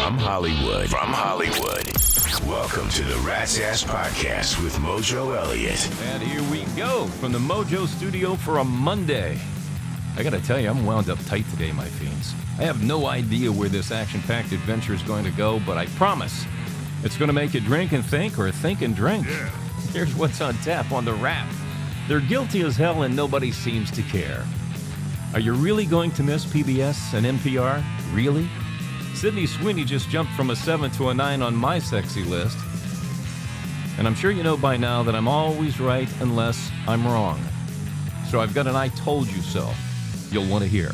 From Hollywood. Welcome to the Rat's Ass Podcast with Mojo Elliott. And here we go from the Mojo studio for a Monday. I gotta tell you, I'm wound up tight today, my fiends. I have no idea where this action-packed adventure is going to go, but I promise it's going to make you drink and think, or think and drink. Yeah. Here's what's on tap on the Wrap. They're guilty as hell and nobody seems to care. Are you really going to miss PBS and NPR? Really? Sydney Sweeney just jumped from a 7 to a 9 on my sexy list. And I'm sure you know by now that I'm always right unless I'm wrong. So I've got an I told you so you'll want to hear.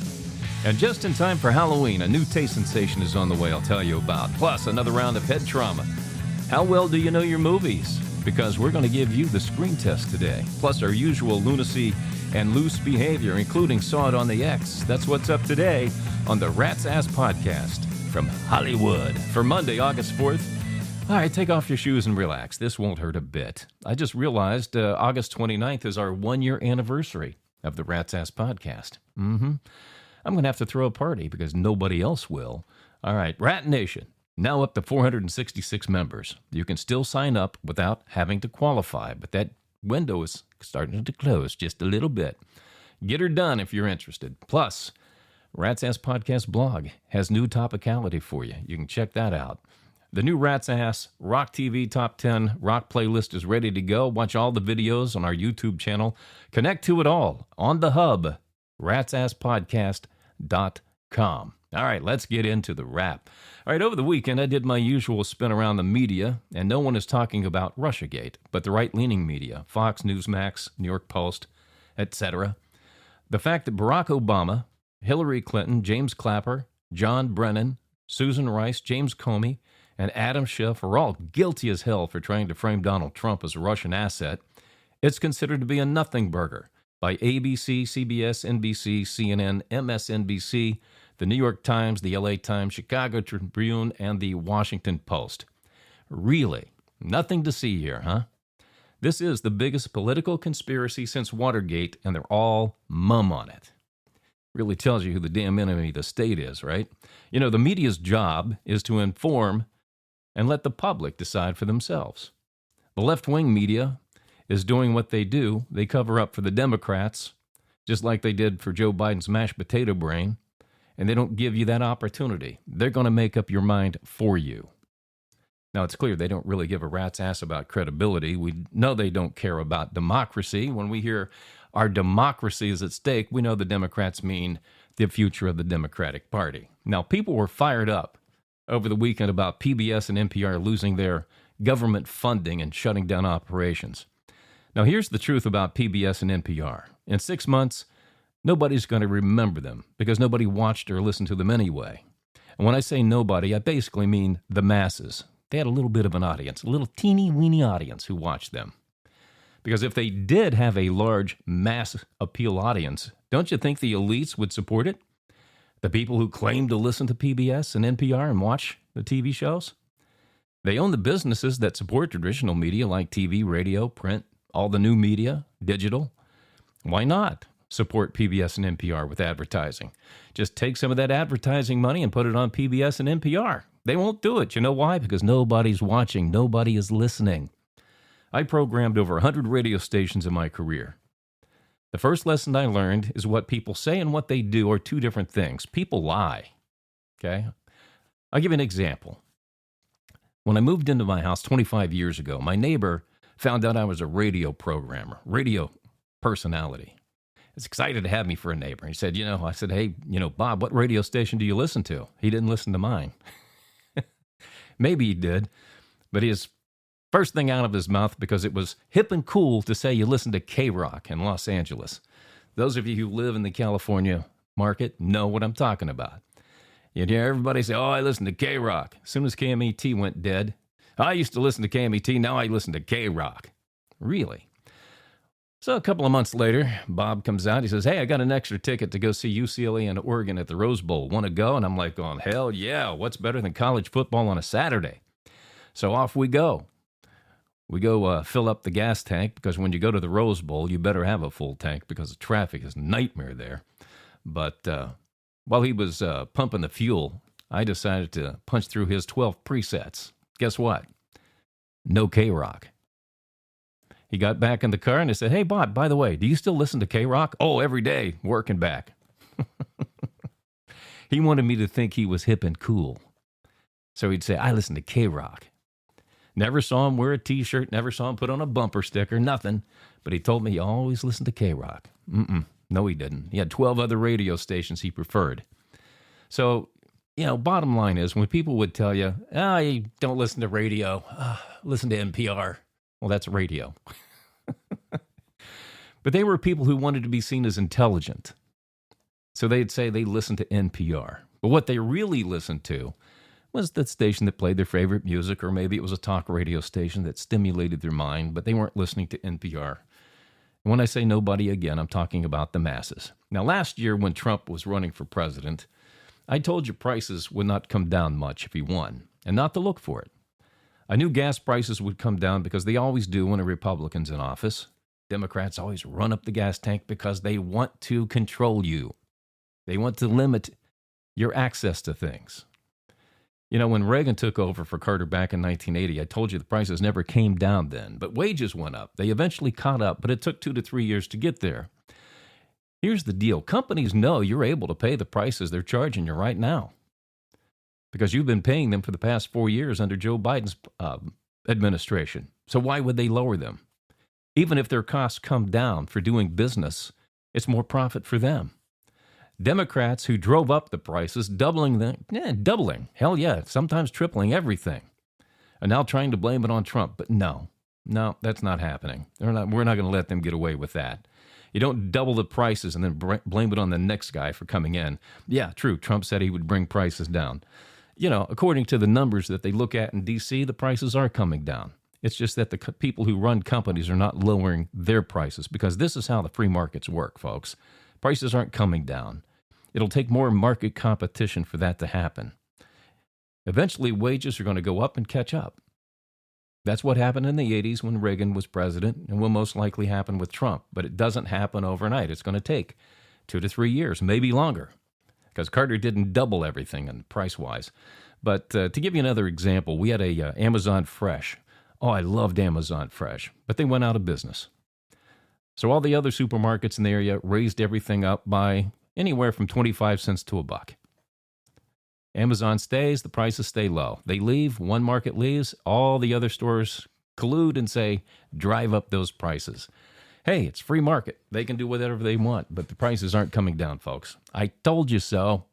And just in time for Halloween, a new taste sensation is on the way I'll tell you about. Plus, another round of head trauma. How well do you know your movies? Because we're going to give you the screen test today. Plus, our usual lunacy and loose behavior, including Saw It on the X. That's what's up today on the Rat's Ass Podcast from Hollywood for Monday, August 4th. All right, take off your shoes and relax. This won't hurt a bit. I just realized August 29th is our one-year anniversary of the Rat's Ass Podcast. I'm going to have to throw a party because nobody else will. All right, Rat Nation, now up to 466 members. You can still sign up without having to qualify, but that window is starting to close just a little bit. Get her done if you're interested. Plus, Rat's Ass Podcast blog has new topicality for you. You can check that out. The new Rat's Ass Rock TV Top 10 Rock playlist is ready to go. Watch all the videos on our YouTube channel. Connect to it all on the hub, ratsasspodcast.com. All right, let's get into the Wrap. All right, over the weekend, I did my usual spin around the media, and no one is talking about Russiagate, but the right-leaning media, Fox, Newsmax, New York Post, etc. The fact that Barack Obama, Hillary Clinton, James Clapper, John Brennan, Susan Rice, James Comey, and Adam Schiff are all guilty as hell for trying to frame Donald Trump as a Russian asset, it's considered to be a nothing burger by ABC, CBS, NBC, CNN, MSNBC, the New York Times, the LA Times, Chicago Tribune, and the Washington Post. Really? Nothing to see here, huh? This is the biggest political conspiracy since Watergate, and they're all mum on it. Really tells you who the damn enemy of the state is, right? You know, the media's job is to inform and let the public decide for themselves. The left-wing media is doing what they do. They cover up for the Democrats, just like they did for Joe Biden's mashed potato brain, and they don't give you that opportunity. They're going to make up your mind for you. Now, it's clear they don't really give a rat's ass about credibility. We know they don't care about democracy. When we hear our democracy is at stake, we know the Democrats mean the future of the Democratic Party. Now, people were fired up over the weekend about PBS and NPR losing their government funding and shutting down operations. Now, here's the truth about PBS and NPR. In 6 months, nobody's going to remember them because nobody watched or listened to them anyway. And when I say nobody, I basically mean the masses. They had a little bit of an audience, a little teeny-weeny audience who watched them. Because if they did have a large mass appeal audience, don't you think the elites would support it? The people who claim to listen to PBS and NPR and watch the TV shows? They own the businesses that support traditional media like TV, radio, print, all the new media, digital. Why not support PBS and NPR with advertising? Just take some of that advertising money and put it on PBS and NPR. They won't do it. You know why? Because nobody's watching. Nobody is listening. I programmed over 100 radio stations in my career. The first lesson I learned is what people say and what they do are two different things. People lie. Okay? I'll give you an example. When I moved into my house 25 years ago, my neighbor found out I was a radio programmer, radio personality. He's excited to have me for a neighbor. He said, I said, hey, Bob, what radio station do you listen to? He didn't listen to mine. Maybe he did, but his first thing out of his mouth, because it was hip and cool to say you listen to K-Rock in Los Angeles. Those of you who live in the California market know what I'm talking about. You'd hear everybody say, I listen to K-Rock. As soon as KMET went dead, I used to listen to KMET, now I listen to K-Rock. Really? So a couple of months later, Bob comes out. He says, hey, I got an extra ticket to go see UCLA and Oregon at the Rose Bowl. Want to go? And I'm like, going, hell yeah. What's better than college football on a Saturday? So off we go. We go fill up the gas tank because when you go to the Rose Bowl, you better have a full tank because the traffic is a nightmare there. But while he was pumping the fuel, I decided to punch through his 12 presets. Guess what? No K-Rock. He got back in the car and I said, hey, Bob, by the way, do you still listen to K-Rock? Oh, every day, working back. He wanted me to think he was hip and cool. So he'd say, I listen to K-Rock. Never saw him wear a T-shirt, never saw him put on a bumper sticker, nothing. But he told me he always listened to K-Rock. No, he didn't. He had 12 other radio stations he preferred. So, bottom line is when people would tell you, you don't listen to radio, listen to NPR. Well, that's radio. But they were people who wanted to be seen as intelligent. So they'd say they listened to NPR. But what they really listened to was the station that played their favorite music, or maybe it was a talk radio station that stimulated their mind, but they weren't listening to NPR. And when I say nobody again, I'm talking about the masses. Now, last year when Trump was running for president, I told you prices would not come down much if he won, and not to look for it. I knew gas prices would come down because they always do when a Republican's in office. Democrats always run up the gas tank because they want to control you. They want to limit your access to things. When Reagan took over for Carter back in 1980, I told you the prices never came down then, but wages went up. They eventually caught up, but it took 2 to 3 years to get there. Here's the deal. Companies know you're able to pay the prices they're charging you right now because you've been paying them for the past 4 years under Joe Biden's administration. So why would they lower them? Even if their costs come down for doing business, it's more profit for them. Democrats who drove up the prices, doubling, hell yeah, sometimes tripling everything, are now trying to blame it on Trump. But no, that's not happening. We're not going to let them get away with that. You don't double the prices and then blame it on the next guy for coming in. Yeah, true, Trump said he would bring prices down. According to the numbers that they look at in D.C., the prices are coming down. It's just that the people who run companies are not lowering their prices because this is how the free markets work, folks. Prices aren't coming down. It'll take more market competition for that to happen. Eventually, wages are going to go up and catch up. That's what happened in the 80s when Reagan was president and will most likely happen with Trump. But it doesn't happen overnight. It's going to take 2 to 3 years, maybe longer, because Carter didn't double everything and price-wise. But to give you another example, we had a Amazon Fresh. Oh, I loved Amazon Fresh, but they went out of business. So all the other supermarkets in the area raised everything up by anywhere from 25 cents to $1. Amazon stays, the prices stay low. They leave, one market leaves, all the other stores collude and say, drive up those prices. Hey, it's free market. They can do whatever they want, but the prices aren't coming down, folks. I told you so.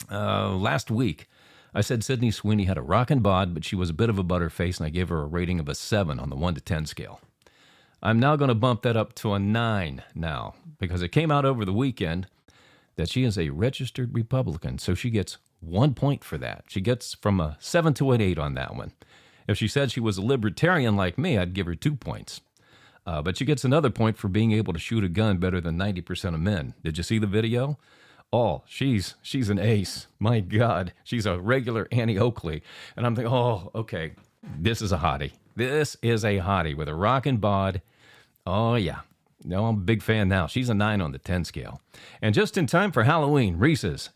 Last week, I said Sydney Sweeney had a rockin' bod, but she was a bit of a butterface, and I gave her a rating of a 7 on the 1 to 10 scale. I'm now going to bump that up to a 9 now, because it came out over the weekend that she is a registered Republican, so she gets 1 point for that. She gets from a 7 to an 8 on that one. If she said she was a libertarian like me, I'd give her 2 points. But she gets another point for being able to shoot a gun better than 90% of men. Did you see the video? Oh, she's an ace. My God, she's a regular Annie Oakley. And I'm thinking, oh, okay, this is a hottie. This is a hottie with a rockin' bod. Oh, yeah. No, I'm a big fan now. She's a 9 on the 10 scale. And just in time for Halloween, Reese's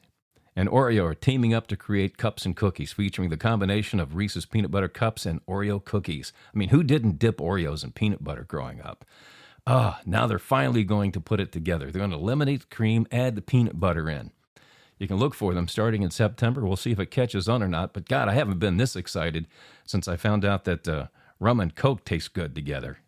and Oreo are teaming up to create cups and cookies featuring the combination of Reese's peanut butter cups and Oreo cookies. I mean, who didn't dip Oreos in peanut butter growing up? Now they're finally going to put it together. They're going to eliminate the cream, add the peanut butter in. You can look for them starting in September. We'll see if it catches on or not. But God, I haven't been this excited since I found out that rum and Coke taste good together.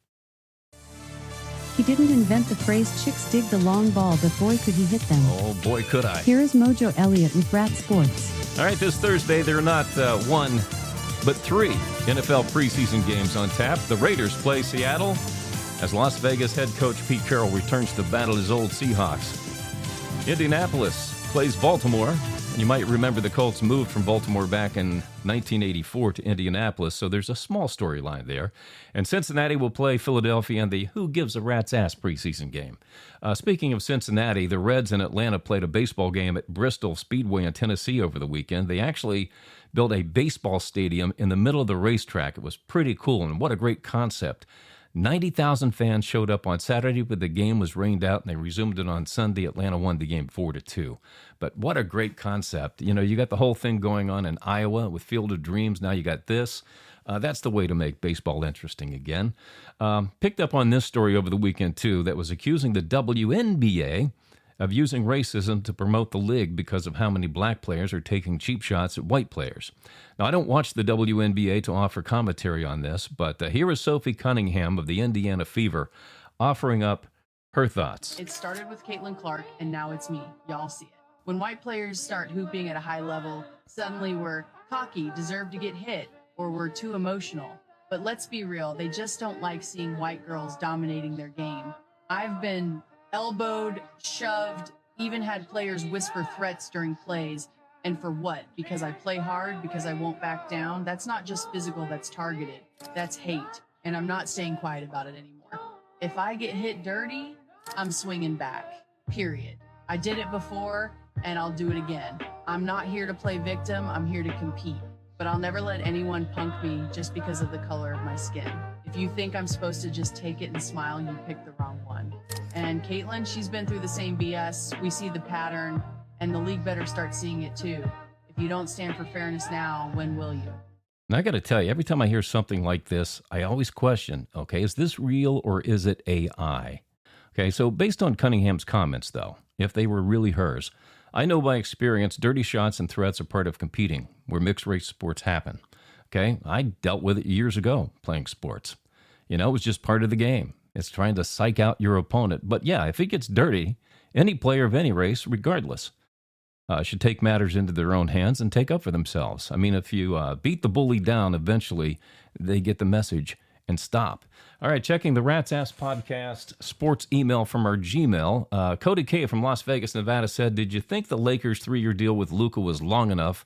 He didn't invent the phrase chicks dig the long ball, but boy could he hit them. Oh boy could I. Here is Mojo Elliott with Rat Sports. All right, this Thursday there are not 1, but 3 NFL preseason games on tap. The Raiders play Seattle as Las Vegas head coach Pete Carroll returns to battle his old Seahawks. Indianapolis plays Baltimore. You might remember the Colts moved from Baltimore back in 1984 to Indianapolis, so there's a small storyline there. And Cincinnati will play Philadelphia in the Who Gives a Rat's Ass preseason game. Speaking of Cincinnati, the Reds in Atlanta played a baseball game at Bristol Speedway in Tennessee over the weekend. They actually built a baseball stadium in the middle of the racetrack. It was pretty cool, and what a great concept. 90,000 fans showed up on Saturday, but the game was rained out, and they resumed it on Sunday. Atlanta won the game 4-2. But what a great concept. You know, you got the whole thing going on in Iowa with Field of Dreams. Now you got this. That's the way to make baseball interesting again. Picked up on this story over the weekend, too, that was accusing the WNBA of using racism to promote the league because of how many black players are taking cheap shots at white players. Now, I don't watch the WNBA to offer commentary on this, but here is Sophie Cunningham of the Indiana Fever offering up her thoughts. It started with Caitlin Clark, and now it's me. Y'all see it. When white players start hooping at a high level, suddenly we're cocky, deserve to get hit, or we're too emotional. But let's be real, they just don't like seeing white girls dominating their game. I've been elbowed, shoved, even had players whisper threats during plays. And for what? Because I play hard, because I won't back down? That's not just physical, that's targeted. That's hate. And I'm not staying quiet about it anymore. If I get hit dirty, I'm swinging back. Period. I did it before, and I'll do it again. I'm not here to play victim, I'm here to compete. But I'll never let anyone punk me just because of the color of my skin. If you think I'm supposed to just take it and smile, you picked the wrong one. And Caitlin, she's been through the same BS. We see the pattern, and the league better start seeing it too. If you don't stand for fairness now, when will you? And I got to tell you, every time I hear something like this, I always question, okay, is this real or is it AI? Okay, so based on Cunningham's comments, though, if they were really hers, I know by experience dirty shots and threats are part of competing where mixed-race sports happen. Okay, I dealt with it years ago playing sports. You know, it was just part of the game. It's trying to psych out your opponent. But yeah, if it gets dirty, any player of any race, regardless, should take matters into their own hands and take up for themselves. I mean, if you beat the bully down, eventually they get the message and stop. All right, checking the Rat's Ass Podcast sports email from our Gmail. Cody K. from Las Vegas, Nevada said, did you think the Lakers' 3-year deal with Luka was long enough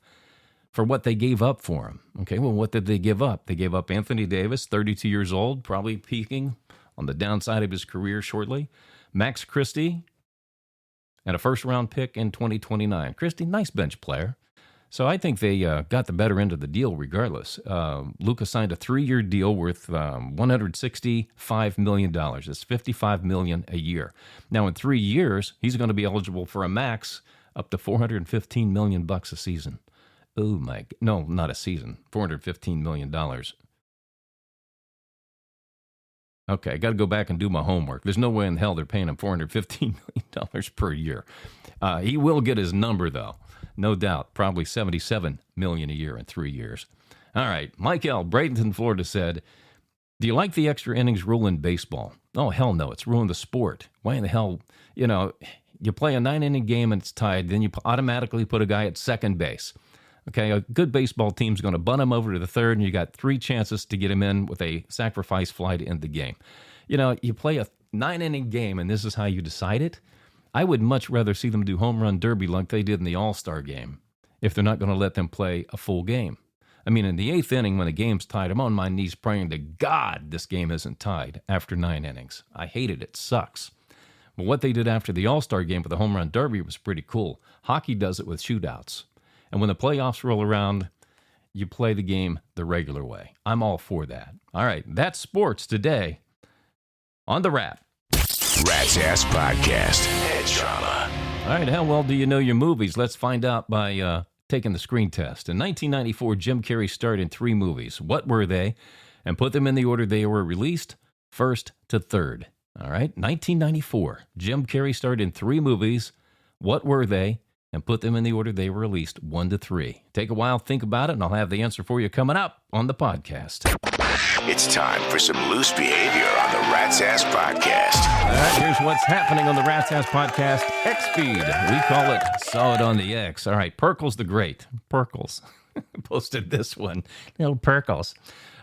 for what they gave up for him? Okay, well, what did they give up? They gave up Anthony Davis, 32 years old, probably peaking on the downside of his career shortly. Max Christie, and a first-round pick in 2029. Christie, nice bench player. So I think they got the better end of the deal regardless. Luka signed a 3-year deal worth $165 million. That's $55 million a year. Now, in 3 years, he's going to be eligible for a max up to $415 million a season. Oh, my... No, not a season. $415 million. Okay, I got to go back and do my homework. There's no way in hell they're paying him $415 million per year. He will get his number, though. No doubt. Probably $77 million a year in 3 years. All right. Mike L., Bradenton, Florida said, do you like the extra innings rule in baseball? Oh, hell no. It's ruined the sport. Why in the hell, you know, you play a 9-inning game and it's tied, then you automatically put a guy at second base. Okay, a good baseball team's going to bunt him over to the third, and you got 3 chances to get him in with a sacrifice fly to end the game. You know, you play a 9-inning game, and this is how you decide it. I would much rather see them do home run derby like they did in the All-Star game if they're not going to let them play a full game. I mean, in the 8th inning when the game's tied, I'm on my knees praying to God this game isn't tied after 9 innings. I hate it. It sucks. But what they did after the All-Star game with the home run derby was pretty cool. Hockey does it with shootouts. And when the playoffs roll around, you play the game the regular way. I'm all for that. All right, that's sports today on The Wrap. Rat's Ass Podcast. Head trauma. All right, how well do you know your movies? Let's find out by taking the screen test. In 1994, Jim Carrey starred in 3 movies. What were they? And put them in the order they were released, first to third. All right, 1994, Jim Carrey starred in 3 movies. What were they? And put them in the order they were released, 1 to 3. Take a while, think about it, and I'll have the answer for you coming up on the podcast. It's time for some loose behavior on the Rat's Ass Podcast. All right, here's what's happening on the Rat's Ass Podcast X feed. We call it Saw It on the X. All right, Perkles the Great. Perkles posted this one. Little Perkles.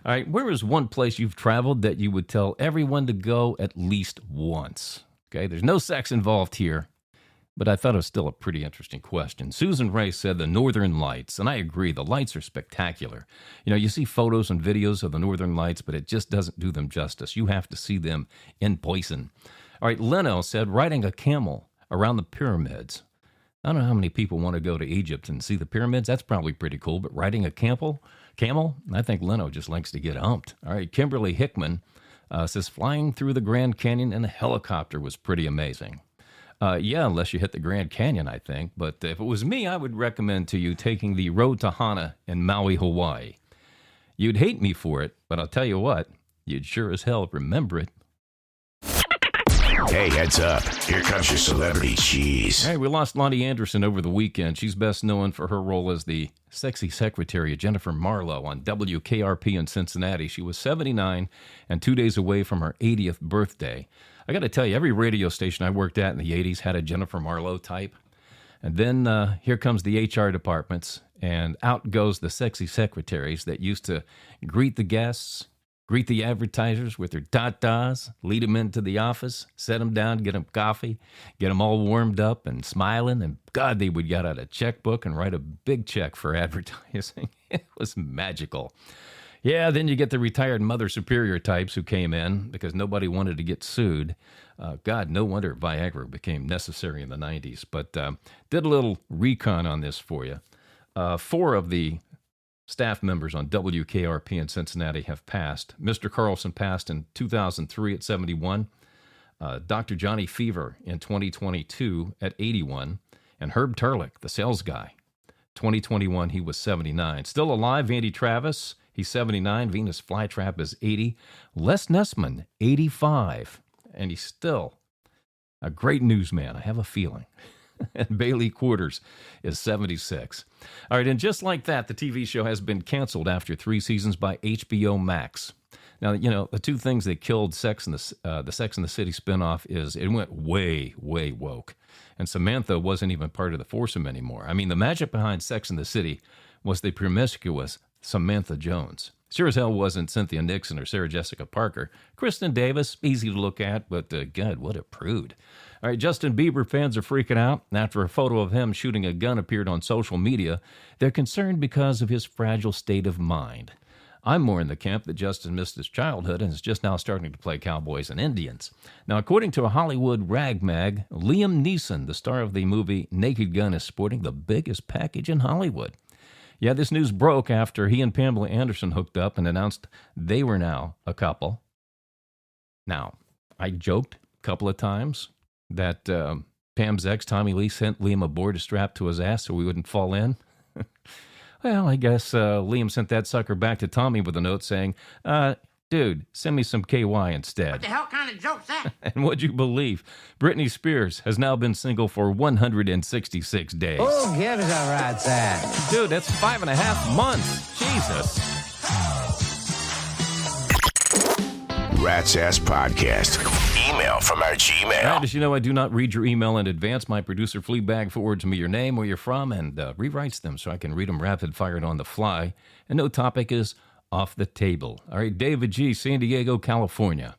All right, where is one place you've traveled that you would tell everyone to go at least once? Okay, there's no sex involved here. But I thought it was still a pretty interesting question. Susan Ray said the Northern Lights, and I agree, the lights are spectacular. You know, you see photos and videos of the Northern Lights, but it just doesn't do them justice. You have to see them in person. All right, Leno said riding a camel around the pyramids. I don't know how many people want to go to Egypt and see the pyramids. That's probably pretty cool, but riding a camel, I think Leno just likes to get humped. All right, Kimberly Hickman Says flying through the Grand Canyon in a helicopter was pretty amazing. Yeah, unless you hit the Grand Canyon, I think. But if it was me, I would recommend to you taking the Road to Hana in Maui, Hawaii. You'd hate me for it, but I'll tell you what, you'd sure as hell remember it. Hey, heads up. Here comes your celebrity cheese. Hey, we lost Lonnie Anderson over the weekend. She's best known for her role as the sexy secretary of Jennifer Marlowe on WKRP in Cincinnati. She was 79 and 2 days away from her 80th birthday. I got to tell you, every radio station I worked at in the 80s had a Jennifer Marlowe type. And then here comes the HR departments, and out goes the sexy secretaries that used to greet the guests, greet the advertisers with their tatas, lead them into the office, set them down, get them coffee, get them all warmed up and smiling. And God, they would get out a checkbook and write a big check for advertising. It was magical. Yeah, then you get the retired Mother Superior types who came in because nobody wanted to get sued. God, no wonder Viagra became necessary in the 90s. But did a little recon on this for you. 4 of the staff members on WKRP in Cincinnati have passed. Mr. Carlson passed in 2003 at 71. Dr. Johnny Fever in 2022 at 81. And Herb Turlick, the sales guy, 2021, he was 79. Still alive, Andy Travis, he's 79. Venus Flytrap is 80. Les Nessman, 85. And he's still a great newsman, I have a feeling. And Bailey Quarters is 76. All right, and just like that, the TV show has been canceled after 3 seasons by HBO Max. Now, you know, the 2 things that killed the Sex and the City spinoff is it went way, way woke. And Samantha wasn't even part of the foursome anymore. I mean, the magic behind Sex and the City was the promiscuous Samantha Jones. Sure as hell wasn't Cynthia Nixon or Sarah Jessica Parker. Kristen Davis, easy to look at, but God, what a prude. All right, Justin Bieber fans are freaking out. After a photo of him shooting a gun appeared on social media, they're concerned because of his fragile state of mind. I'm more in the camp that Justin missed his childhood and is just now starting to play cowboys and Indians. Now, according to a Hollywood rag mag, Liam Neeson, the star of the movie Naked Gun, is sporting the biggest package in Hollywood. Yeah, this news broke after he and Pamela Anderson hooked up and announced they were now a couple. Now, I joked a couple of times that Pam's ex, Tommy Lee, sent Liam a board strapped to his ass so we wouldn't fall in. Well, I guess Liam sent that sucker back to Tommy with a note saying, dude, send me some KY instead. What the hell kind of joke's that? And would you believe, Britney Spears has now been single for 166 days. Who gives a rat's ass? Dude, that's 5.5 months. Jesus. Rat's Ass Podcast. Email from our Gmail. All right, as you know, I do not read your email in advance. My producer, Fleabag, forwards me your name, where you're from, and rewrites them so I can read them rapid-fired on the fly. And no topic is off the table. All right, David G., San Diego, California.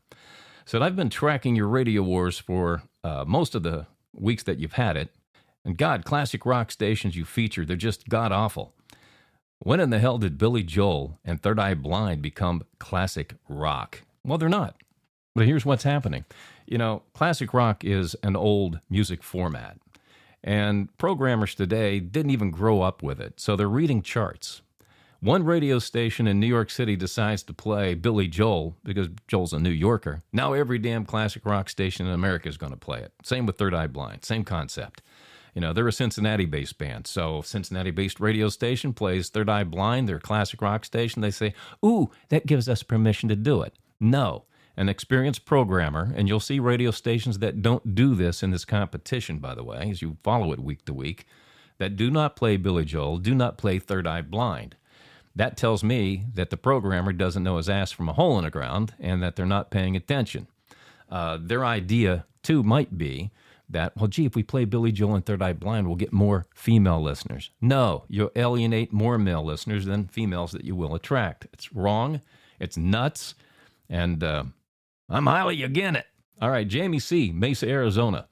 Said, I've been tracking your radio wars for most of the weeks that you've had it. And God, classic rock stations you feature, they're just god-awful. When in the hell did Billy Joel and Third Eye Blind become classic rock? Well, they're not. But here's what's happening. You know, classic rock is an old music format. And programmers today didn't even grow up with it, so they're reading charts. One radio station in New York City decides to play Billy Joel because Joel's a New Yorker. Now every damn classic rock station in America is going to play it. Same with Third Eye Blind. Same concept. You know, they're a Cincinnati-based band. So Cincinnati-based radio station plays Third Eye Blind, their classic rock station. They say, ooh, that gives us permission to do it. No. An experienced programmer, and you'll see radio stations that don't do this in this competition, by the way, as you follow it week to week, that do not play Billy Joel, do not play Third Eye Blind. That tells me that the programmer doesn't know his ass from a hole in the ground and that they're not paying attention. Their idea, too, might be that, well, gee, if we play Billy Joel and Third Eye Blind, we'll get more female listeners. No, you'll alienate more male listeners than females that you will attract. It's wrong. It's nuts. And I'm highly against it. All right, Jamie C., Mesa, Arizona.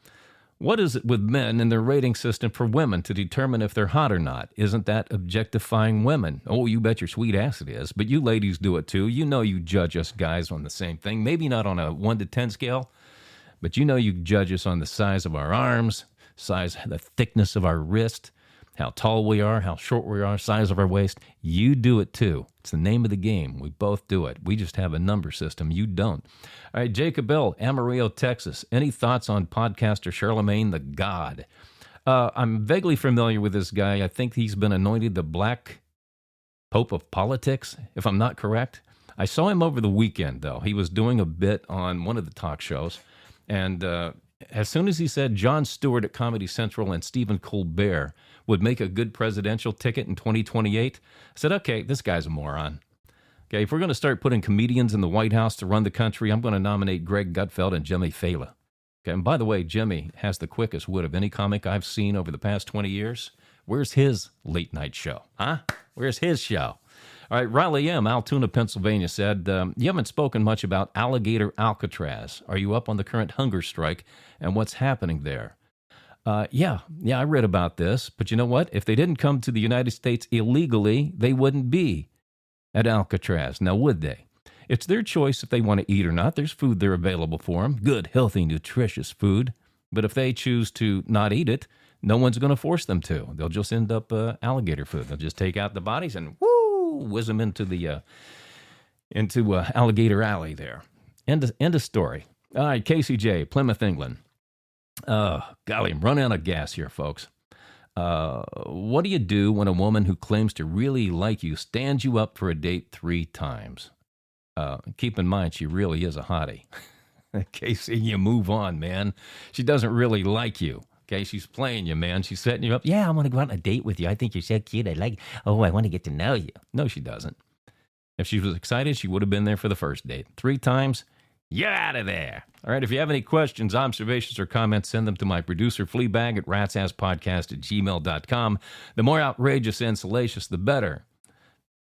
What is it with men and their rating system for women to determine if they're hot or not? Isn't that objectifying women? Oh, you bet your sweet ass it is. But you ladies do it too. You know you judge us guys on the same thing. Maybe not on a 1 to 10 scale, but you know you judge us on the size of our arms, the thickness of our wrist, how tall we are, how short we are, size of our waist. You do it too. It's the name of the game. We both do it. We just have a number system. You don't. All right, Jacob Bell, Amarillo, Texas. Any thoughts on podcaster Charlemagne the God? I'm vaguely familiar with this guy. I think he's been anointed the Black Pope of Politics, if I'm not correct. I saw him over the weekend, though. He was doing a bit on one of the talk shows, and as soon as he said Jon Stewart at Comedy Central and Stephen Colbert would make a good presidential ticket in 2028, I said, okay, this guy's a moron. Okay, if we're going to start putting comedians in the White House to run the country, I'm going to nominate Greg Gutfeld and Jimmy Fallon. Okay, and by the way, Jimmy has the quickest wit of any comic I've seen over the past 20 years. Where's his late night show? Huh? Where's his show? All right, Riley M., Altoona, Pennsylvania said, you haven't spoken much about Alligator Alcatraz. Are you up on the current hunger strike and what's happening there? Yeah, I read about this. But you know what? If they didn't come to the United States illegally, they wouldn't be at Alcatraz. Now, would they? It's their choice if they want to eat or not. There's food there available for them. Good, healthy, nutritious food. But if they choose to not eat it, no one's going to force them to. They'll just end up alligator food. They'll just take out the bodies and whiz them into the Alligator Alley there. End of story. All right, KCJ, Plymouth, England. Golly, I'm running out of gas here, folks. What do you do when a woman who claims to really like you stands you up for a date 3 times? Keep in mind, she really is a hottie. Casey, you move on, man. She doesn't really like you. Okay, she's playing you, man. She's setting you up. Yeah, I want to go out on a date with you. I think you're so cute. I want to get to know you. No, she doesn't. If she was excited, she would have been there for the first date. 3 times, you're out of there. All right, if you have any questions, observations, or comments, send them to my producer, Fleabag, at ratsasspodcast@gmail.com. The more outrageous and salacious, the better.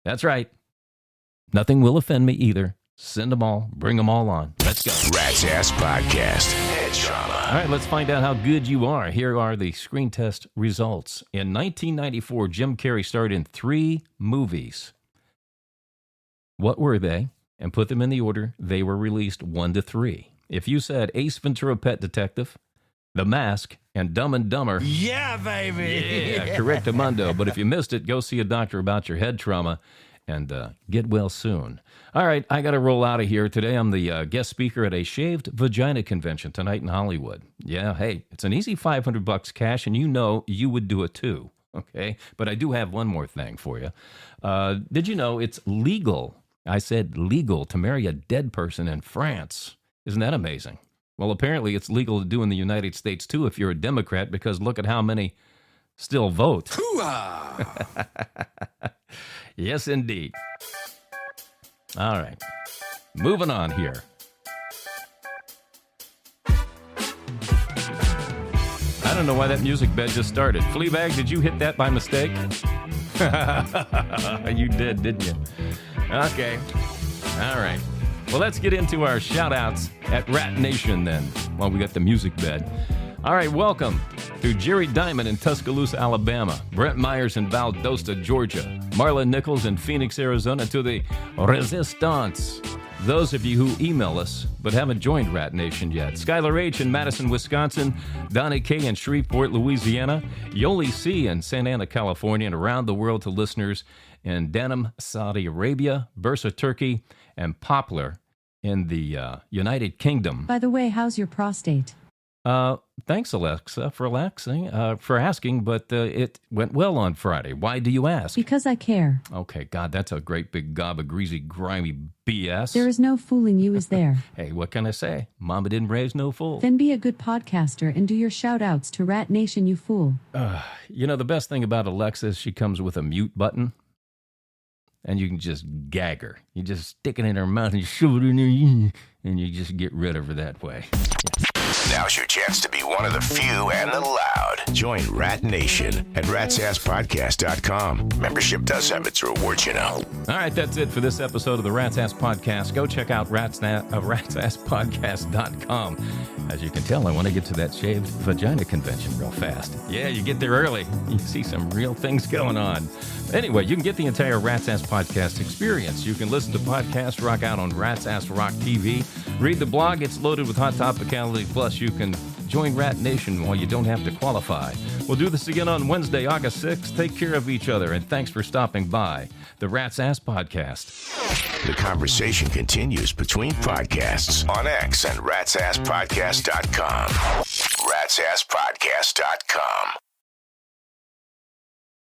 That's right. Nothing will offend me either. Send them all. Bring them all on. Let's go. Rat's Ass Podcast. Head trauma. All right, let's find out how good you are. Here are the screen test results. In 1994, Jim Carrey starred in 3 movies. What were they? And put them in the order they were released 1 to 3. If you said Ace Ventura Pet Detective, The Mask, and Dumb and Dumber. Yeah, baby. Yeah, correctamundo. But if you missed it, go see a doctor about your head trauma and get well soon. All right, I got to roll out of here. Today I'm the guest speaker at a shaved vagina convention tonight in Hollywood. Yeah, hey, it's an easy $500 cash, and you know you would do it too, okay? But I do have one more thing for you. Did you know it's legal? I said legal to marry a dead person in France. Isn't that amazing? Well, apparently it's legal to do in the United States too if you're a Democrat, because look at how many still vote. Yes, indeed. All right. Moving on here. I don't know why that music bed just started. Fleabag, did you hit that by mistake? You did, didn't you? Okay. All right. Well, let's get into our shout-outs at Rat Nation then, while we got the music bed. All right, welcome to Jerry Diamond in Tuscaloosa, Alabama, Brent Myers in Valdosta, Georgia, Marlon Nichols in Phoenix, Arizona, to the Resistance. Those of you who email us but haven't joined Rat Nation yet. Skylar H. in Madison, Wisconsin, Donnie K. in Shreveport, Louisiana, Yoli C. in Santa Ana, California, and around the world to listeners in Danim, Saudi Arabia, Bursa, Turkey, and Poplar in the United Kingdom. By the way, how's your prostate? Thanks, Alexa, for asking, but it went well on Friday. Why do you ask? Because I care. Okay, God, that's a great big gob of greasy, grimy BS. There is no fooling you, is there? Hey, what can I say? Mama didn't raise no fool. Then be a good podcaster and do your shout-outs to Rat Nation, you fool. You know, the best thing about Alexa is she comes with a mute button, and you can just gag her. You just stick it in her mouth and you shove it in her ear, and you just get rid of her that way. Now's your chance to be one of the few and the loud. Join Rat Nation at ratsasspodcast.com. Membership does have its rewards, you know. All right, that's it for this episode of the Rat's Ass Podcast. Go check out ratsasspodcast.com. As you can tell, I want to get to that shaved vagina convention real fast. Yeah, you get there early. You see some real things going on. Anyway, you can get the entire Rat's Ass Podcast experience. You can listen to podcasts rock out on Rat's Ass Rock TV. Read the blog. It's loaded with hot topicality. Plus, you can Join Rat Nation while you don't have to qualify. We'll do this again on Wednesday, August 6th. Take care of each other, and thanks for stopping by. The Rat's Ass Podcast. The conversation continues between podcasts on X and ratsasspodcast.com. ratsasspodcast.com.